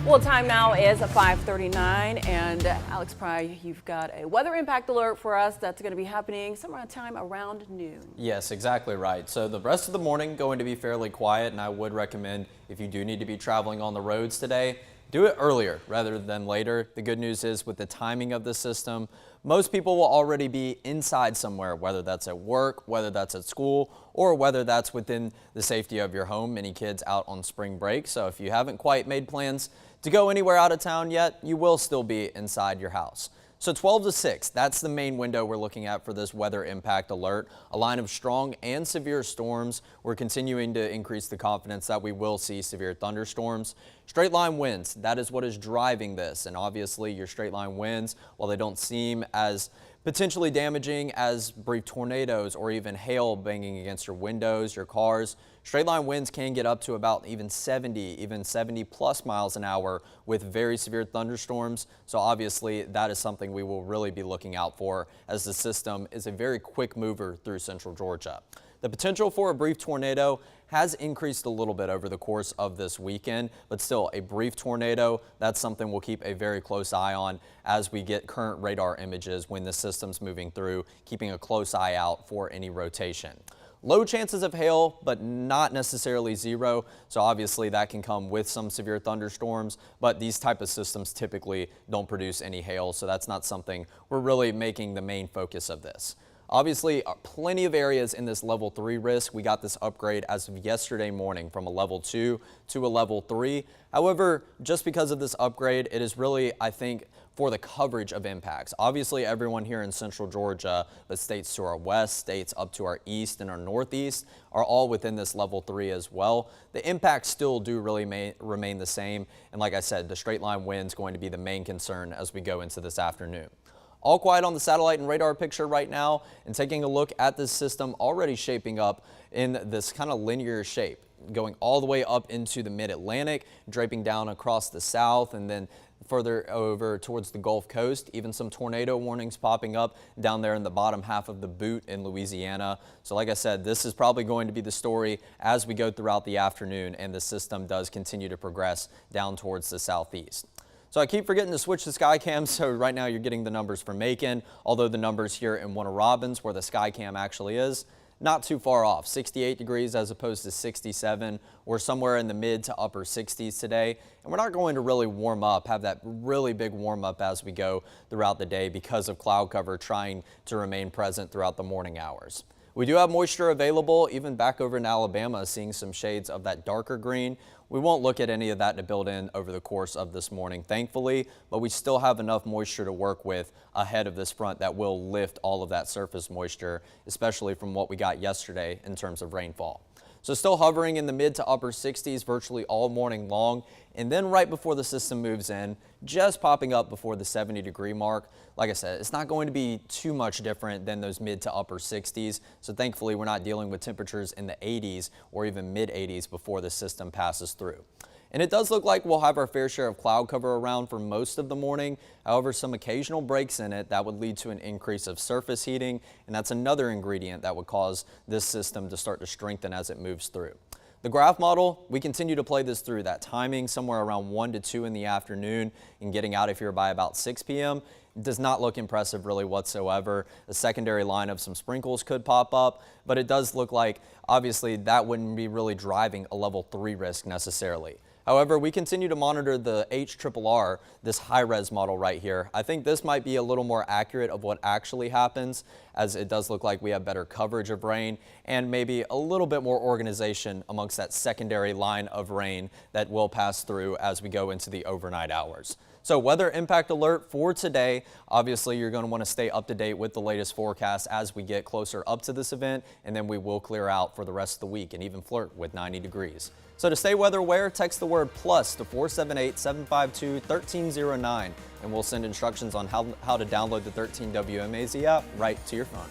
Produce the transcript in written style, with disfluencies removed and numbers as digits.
Well, time now is 5:39, and Alex Pry, you've got a weather impact alert for us that's going to be happening somewhere time around noon. Yes, exactly right. So the rest of the morning going to be fairly quiet, and I would recommend if you do need to be traveling on the roads today, do it earlier rather than later. The good news is with the timing of the system, most people will already be inside somewhere, whether that's at work, whether that's at school, or whether that's within the safety of your home. Many kids out on spring break. So if you haven't quite made plans to go anywhere out of town yet, you will still be inside your house. So 12 to 6, that's the main window we're looking at for this weather impact alert. A line of strong and severe storms. We're continuing to increase the confidence that we will see severe thunderstorms. Straight line winds, that is what is driving this. And obviously your straight line winds, while they don't seem as potentially damaging as brief tornadoes or even hail banging against your windows, your cars, straight line winds can get up to about even 70 plus miles an hour with very severe thunderstorms. So obviously that is something we will really be looking out for, as the system is a very quick mover through central Georgia. The potential for a brief tornado has increased a little bit over the course of this weekend, but still a brief tornado, that's something we'll keep a very close eye on as we get current radar images when the system's moving through, keeping a close eye out for any rotation. Low chances of hail, but not necessarily zero. So obviously that can come with some severe thunderstorms, but these type of systems typically don't produce any hail. So that's not something we're really making the main focus of this. Obviously, plenty of areas in this level 3 risk. We got this upgrade as of yesterday morning from a level 2 to a level 3. However, just because of this upgrade, it is really, I think, for the coverage of impacts. Obviously, everyone here in central Georgia, but states to our west, states up to our east and our northeast are all within this level 3 as well. The impacts still do really remain the same. And like I said, the straight line wind is going to be the main concern as we go into this afternoon. All quiet on the satellite and radar picture right now, and taking a look at this system already shaping up in this kind of linear shape, going all the way up into the mid-Atlantic, draping down across the south, and then further over towards the Gulf Coast. Even some tornado warnings popping up down there in the bottom half of the boot in Louisiana. So like I said, this is probably going to be the story as we go throughout the afternoon, and the system does continue to progress down towards the southeast. So I keep forgetting to switch to Skycam, so right now you're getting the numbers for Macon, although the numbers here in Warner Robins, where the Skycam actually is, not too far off. 68 degrees as opposed to 67. We're somewhere in the mid to upper 60s today, and we're not going to really warm up, have that really big warm up as we go throughout the day because of cloud cover trying to remain present throughout the morning hours. We do have moisture available, even back over in Alabama, seeing some shades of that darker green. We won't look at any of that to build in over the course of this morning, thankfully, but we still have enough moisture to work with ahead of this front that will lift all of that surface moisture, especially from what we got yesterday in terms of rainfall. So still hovering in the mid to upper 60s virtually all morning long. And then right before the system moves in, just popping up before the 70-degree mark. Like I said, it's not going to be too much different than those mid to upper 60s. So thankfully, we're not dealing with temperatures in the 80s or even mid 80s before the system passes through. And it does look like we'll have our fair share of cloud cover around for most of the morning. However, some occasional breaks in it that would lead to an increase of surface heating, and that's another ingredient that would cause this system to start to strengthen as it moves through. The graph model, we continue to play this through that timing somewhere around 1 to 2 in the afternoon and getting out of here by about 6 p.m. Does not look impressive really whatsoever. A secondary line of some sprinkles could pop up, but it does look like obviously that wouldn't be really driving a level 3 risk necessarily. However, we continue to monitor the HRRR, this high-res model right here. I think this might be a little more accurate of what actually happens, as it does look like we have better coverage of rain and maybe a little bit more organization amongst that secondary line of rain that will pass through as we go into the overnight hours. So weather impact alert for today. Obviously, you're going to want to stay up to date with the latest forecast as we get closer up to this event, and then we will clear out for the rest of the week and even flirt with 90 degrees. So to stay weather aware, text the word PLUS to 478-752-1309, and we'll send instructions on how to download the 13 WMAZ app right to your phone.